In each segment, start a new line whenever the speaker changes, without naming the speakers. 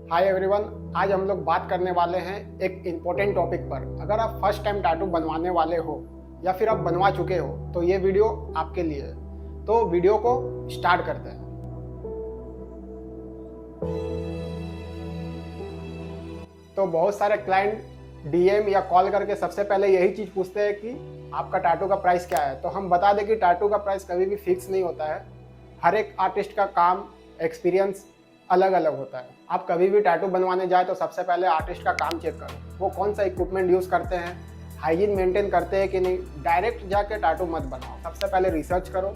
Hi everyone, आज हम लोग बात करने वाले हैं एक इम्पोर्टेंट टॉपिक पर। अगर आप फर्स्ट टाइम टैटू बनवाने वाले हो या फिर आप बनवा चुके हो तो ये वीडियो आपके लिए है। तो वीडियो को स्टार्ट करते हैं। तो बहुत सारे क्लाइंट डीएम या कॉल करके सबसे पहले यही चीज़ पूछते हैं कि आपका टैटू का प्राइस क्या है। तो हम बता दें कि टैटू का प्राइस कभी भी फिक्स नहीं होता है। हर एक आर्टिस्ट का काम, एक्सपीरियंस अलग अलग होता है। आप कभी भी टैटू बनवाने जाए तो सबसे पहले आर्टिस्ट का काम चेक करो, वो कौन सा इक्विपमेंट यूज़ करते हैं, हाइजीन मेंटेन करते हैं कि नहीं। डायरेक्ट जाके टैटू मत बनवाओ, सबसे पहले रिसर्च करो,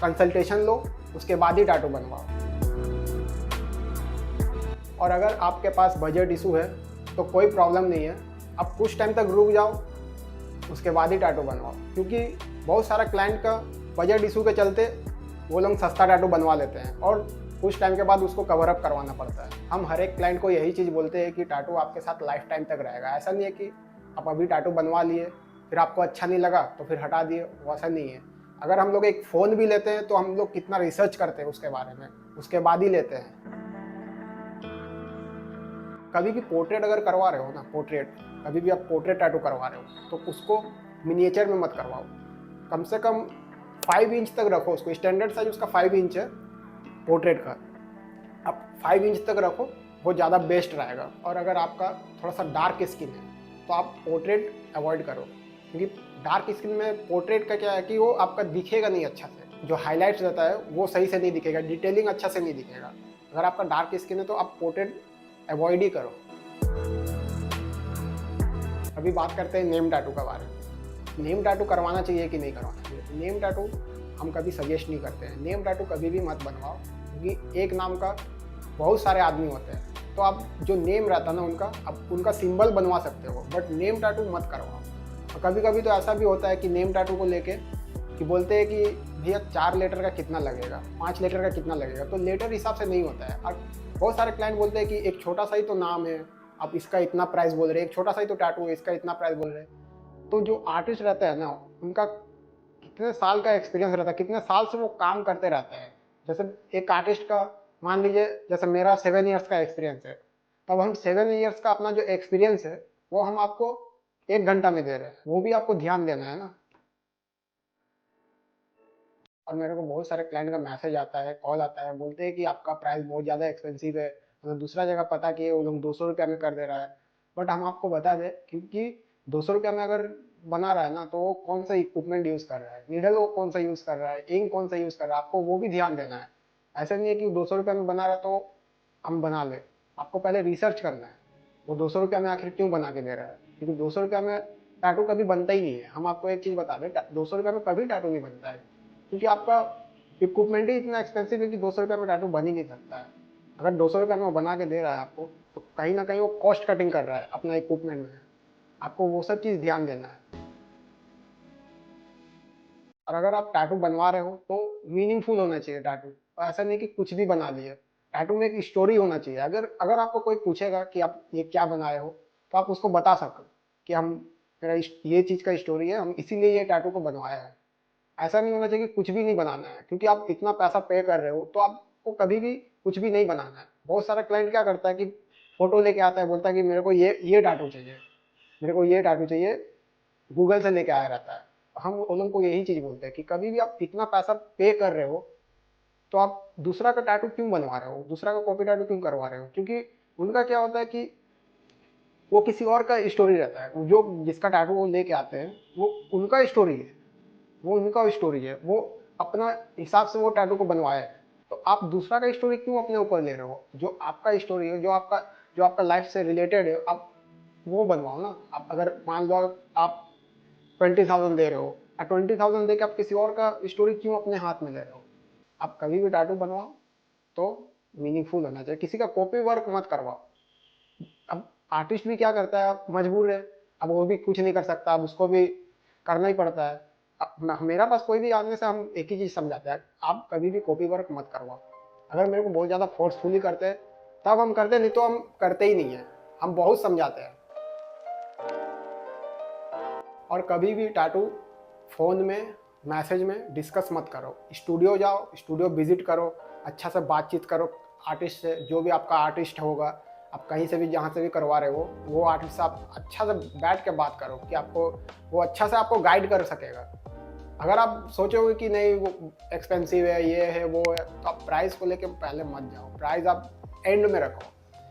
कंसल्टेशन लो, उसके बाद ही टैटू बनवाओ। और अगर आपके पास बजट इशू है तो कोई प्रॉब्लम नहीं है, आप कुछ टाइम तक रुक जाओ, उसके बाद ही टैटू बनवाओ। क्योंकि बहुत सारा क्लाइंट का बजट इशू के चलते वो लोग सस्ता टैटू बनवा लेते हैं और कुछ टाइम के बाद उसको कवर अप करवाना पड़ता है। हम हर एक क्लाइंट को यही चीज़ बोलते हैं कि टैटू आपके साथ लाइफ टाइम तक रहेगा। ऐसा नहीं है कि आप अभी टैटू बनवा लिए, फिर आपको अच्छा नहीं लगा तो फिर हटा दिए, वैसा नहीं है। अगर हम लोग एक फ़ोन भी लेते हैं तो हम लोग कितना रिसर्च करते हैं उसके बारे में, उसके बाद ही लेते हैं। कभी भी पोर्ट्रेट अगर करवा रहे हो ना, कभी भी आप पोर्ट्रेट टैटू करवा रहे हो तो उसको मिनिएचर में मत करवाओ। कम से कम 5 इंच तक रखो उसको। स्टैंडर्ड साइज उसका 5 इंच है पोर्ट्रेट का। आप 5 इंच तक रखो, वो ज़्यादा बेस्ट रहेगा। और अगर आपका थोड़ा सा डार्क स्किन है तो आप पोर्ट्रेट अवॉइड करो, क्योंकि डार्क स्किन में पोर्ट्रेट का क्या है कि वो आपका दिखेगा नहीं अच्छा से। जो हाईलाइट्स रहता है वो सही से नहीं दिखेगा, डिटेलिंग अच्छा से नहीं दिखेगा। अगर आपका डार्क स्किन है तो आप पोर्ट्रेट अवॉइड ही करो। अभी बात करते हैं नेम टैटू के बारे में। नेम टैटू करवाना चाहिए कि नहीं करवाना चाहिए। नेम टैटू हम कभी सजेस्ट नहीं करते हैं। नेम टैटू कभी भी मत बनवाओ, क्योंकि एक नाम का बहुत सारे आदमी होते हैं। तो आप जो नेम रहता है ना उनका, आप उनका सिंबल बनवा सकते हो, बट नेम टैटू मत करवाओ। और कभी कभी तो ऐसा भी होता है कि नेम टैटू को लेके कि बोलते हैं कि भैया 4 लेटर का कितना लगेगा, 5 लेटर का कितना लगेगा। तो लेटर हिसाब से नहीं होता है। और बहुत सारे क्लाइंट बोलते हैं कि एक छोटा सा ही तो नाम है, आप इसका इतना प्राइस बोल रहे हैं, एक छोटा सा ही तो टैटू है, इसका इतना प्राइस बोल रहे हैं। तो जो आर्टिस्ट रहता है ना, उनका कितने साल का एक्सपीरियंस रहता है, कितने साल से वो काम करते रहते हैं। जैसे एक आर्टिस्ट का मान लीजिए, जैसे मेरा 7 ईयर्स का एक्सपीरियंस है, तब हम 7 ईयर्स का अपना जो एक्सपीरियंस है वो हम आपको 1 घंटा में दे रहे हैं। वो भी आपको ध्यान देना है ना। और मेरे को बहुत सारे क्लाइंट का मैसेज आता है, कॉल आता है, बोलते हैं कि आपका प्राइस बहुत ज़्यादा एक्सपेंसिव है। मतलब दूसरा जगह पता किए वो लोग 200 रुपया में कर दे रहा है। बट हम आपको बता दें, क्योंकि 200 रुपया में अगर बना रहा है ना, तो वो कौन सा इक्विपमेंट यूज़ कर रहा है, नीडल वो कौन सा यूज़ कर रहा है, इंक कौन सा यूज़ कर रहा है, आपको वो भी ध्यान देना है। ऐसा नहीं है कि 200 रुपया में बना रहा है तो हम बना ले। आपको पहले रिसर्च करना है, वो 200 रुपया में आखिर क्यों बना के दे रहा है। क्योंकि 200 रुपया में टैटू कभी बनता ही नहीं है। हम आपको एक चीज़ बता दें, 200 रुपया में कभी टैटू नहीं बनता है, क्योंकि आपका इक्विपमेंट ही इतना एक्सपेंसिव है कि 200 रुपये में टैटू बन ही नहीं सकता है। अगर 200 रुपये में वो बना के दे रहा है आपको, तो कहीं ना कहीं वो कॉस्ट कटिंग कर रहा है अपना इक्विपमेंट में। आपको वो सब चीज़ ध्यान देना है। और अगर आप टैटू बनवा रहे हो तो मीनिंगफुल होना चाहिए टैटू। और ऐसा नहीं कि कुछ भी बना लिए। टैटू में एक स्टोरी होना चाहिए। अगर अगर आपको कोई पूछेगा कि आप ये क्या बनाए हो, तो आप उसको बता सको कि हम मेरा ये चीज़ का स्टोरी है, हम इसीलिए ये टैटू को बनवाया है। ऐसा नहीं होना चाहिए कि कुछ भी नहीं बनाना है, क्योंकि आप इतना पैसा पे कर रहे हो तो आपको कभी भी कुछ भी नहीं बनाना है। बहुत सारा क्लाइंट क्या करता है कि फोटो लेके आता है, बोलता है कि मेरे को ये टैटू चाहिए, मेरे को ये टैटू चाहिए, गूगल से लेके आया रहता है। हम उन लोगों को यही चीज़ बोलते हैं कि कभी भी आप इतना पैसा पे कर रहे हो तो आप दूसरा का टैटू क्यों बनवा रहे हो, दूसरा का कॉपी टैटू क्यों करवा रहे हो। क्योंकि उनका क्या होता है कि वो किसी और का स्टोरी रहता है। जो जिसका टैटू वो लेके आते हैं वो उनका स्टोरी है, वो उनका स्टोरी है, वो अपना हिसाब से वो टैटू को बनवाया है। तो आप दूसरा का स्टोरी क्यों अपने ऊपर ले रहे हो। जो आपका स्टोरी है, जो आपका लाइफ से रिलेटेड है, आप वो बनवाओ ना। आप अगर मान लो आप 20,000 दे रहे हो, 20,000 दे के आप किसी और का स्टोरी क्यों अपने हाथ में ले रहे हो। आप कभी भी टैटू बनवाओ तो मीनिंगफुल होना चाहिए, किसी का कॉपी वर्क मत करवाओ। अब आर्टिस्ट भी क्या करता है, अब मजबूर है, अब वो भी कुछ नहीं कर सकता, अब उसको भी करना ही पड़ता है। अब मेरा पास कोई भी आदमी से हम एक ही चीज़ समझाते हैं, आप कभी भी कॉपी वर्क मत करवाओ। अगर मेरे को बहुत ज़्यादा फोर्सफुली करते हैं तब हम करते, नहीं तो हम करते ही नहीं है। हम बहुत समझाते हैं। और कभी भी टैटू फ़ोन में, मैसेज में डिस्कस मत करो। स्टूडियो जाओ, स्टूडियो विजिट करो, अच्छा से बातचीत करो आर्टिस्ट से, जो भी आपका आर्टिस्ट होगा। आप कहीं से भी जहाँ से भी करवा रहे हो वो आर्टिस्ट से आप अच्छा से बैठ के बात करो कि आपको वो अच्छा से आपको गाइड कर सकेगा। अगर आप सोचोगे कि नहीं वो एक्सपेंसिव है, ये है वो है, तो आप प्राइस को लेके पहले मत जाओ। प्राइस आप एंड में रखो।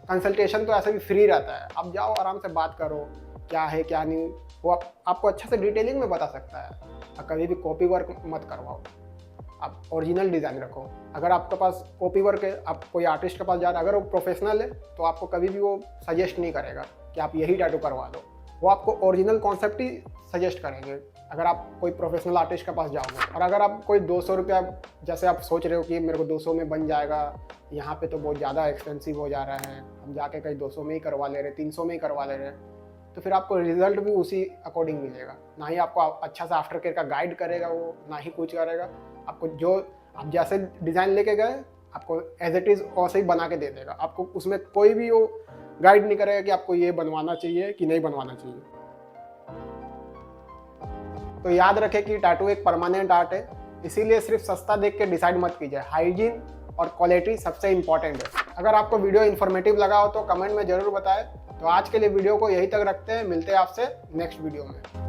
कंसल्टेशन तो ऐसे भी फ्री रहता है, आप जाओ आराम से बात करो क्या है क्या नहीं, वो आपको अच्छा से डिटेलिंग में बता सकता है। और कभी भी कॉपी वर्क मत करवाओ, आप ओरिजिनल डिज़ाइन रखो। अगर आपके पास कॉपी वर्क है, आप कोई आर्टिस्ट के पास जा रहे हैं, अगर वो प्रोफेशनल है तो आपको कभी भी वो सजेस्ट नहीं करेगा कि आप यही टैटू करवा लो। वो आपको ओरिजिनल कॉन्सेप्ट ही सजेस्ट करेंगे अगर आप कोई प्रोफेशनल आर्टिस्ट के पास जाओगे। और अगर आप कोई 200 रुपया, जैसे आप सोच रहे हो कि मेरे को 200 में बन जाएगा, यहाँ पे तो बहुत ज़्यादा एक्सपेंसिव हो जा रहा है, हम जाके कहीं 200 में ही करवा ले रहे, 300 में ही करवा ले रहे, तो फिर आपको रिजल्ट भी उसी अकॉर्डिंग मिलेगा। ना ही आपको अच्छा सा आफ्टर केयर का गाइड करेगा वो, ना ही कुछ करेगा। आपको जो आप जैसे डिज़ाइन लेके गए आपको एज इट इज़ वैसे ही बना के दे देगा। आपको उसमें कोई भी वो गाइड नहीं करेगा कि आपको ये बनवाना चाहिए कि नहीं बनवाना चाहिए। तो याद रखें कि टैटू एक परमानेंट आर्ट है, इसीलिए सिर्फ सस्ता देख के डिसाइड मत कीजिए। हाइजीन और क्वालिटी सबसे इंपॉर्टेंट है। अगर आपको वीडियो इन्फॉर्मेटिव लगा हो तो कमेंट में ज़रूर बताएं। तो आज के लिए वीडियो को यहीं तक रखते हैं, मिलते हैं आपसे नेक्स्ट वीडियो में।